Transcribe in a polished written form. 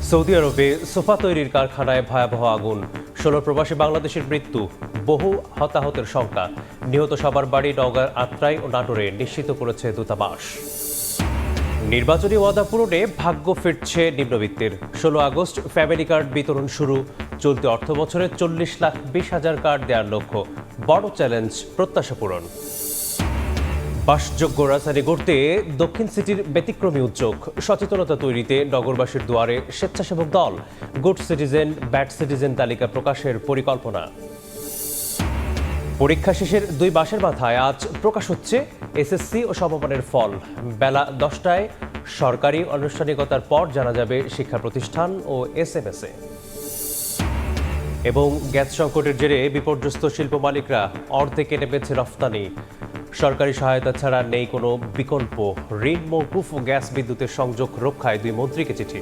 Saudi আরবে sofa তৈরির কারখানায় ভয়াবহ আগুন, ১৬ প্রবাসী বাংলাদেশের মৃত্যু, বহু হতাহতের সংখ্যা। নিহত সবার বাড়ি নওগাঁর আত্রাই ও নাটোরে নিশ্চিত করেছে দূতাবাস। নির্বাচনী ওয়াদা পূরণে ভাগ্য ফিরছে নিম্নবিত্তের। ১৬ আগস্ট ফ্যামিলি কার্ড বিতরণ শুরু। চলতি অর্থবছরে ৪০,২০,০০০ কার্ড দেওয়ার লক্ষ্য। বড় চ্যালেঞ্জ প্রত্যাশা পূরণ। বাসযোগ্য রাজধানী গড়তে দক্ষিণ সিটির ব্যতিক্রমী উদ্যোগ। সচেতনতা তৈরিতে নগরবাসীর দুয়ারে স্বেচ্ছাসেবক দল। গুড সিটিজেন ব্যাড সিটিজেন তালিকা প্রকাশের পরিকল্পনা। পরীক্ষা শেষের ২ মাসের মাথায় আজ প্রকাশ হচ্ছে এসএসসি ও সমমানের ফল। বেলা ১০টায় সরকারি আনুষ্ঠানিকতার পর জানা যাবে শিক্ষা প্রতিষ্ঠান ও এসএমএসে। এবং গ্যাস সংকটের জেরে বিপর্যস্ত শিল্প মালিকরা অর্ধেকে নেমেছে রফতানি। সরকারি সহায়তা ছাড়া নেই কোনো বিকল্প। ঋণ মওকুফ ও গ্যাস বিদ্যুতের সংযোগ রক্ষায় ২ মন্ত্রীকে চিঠি।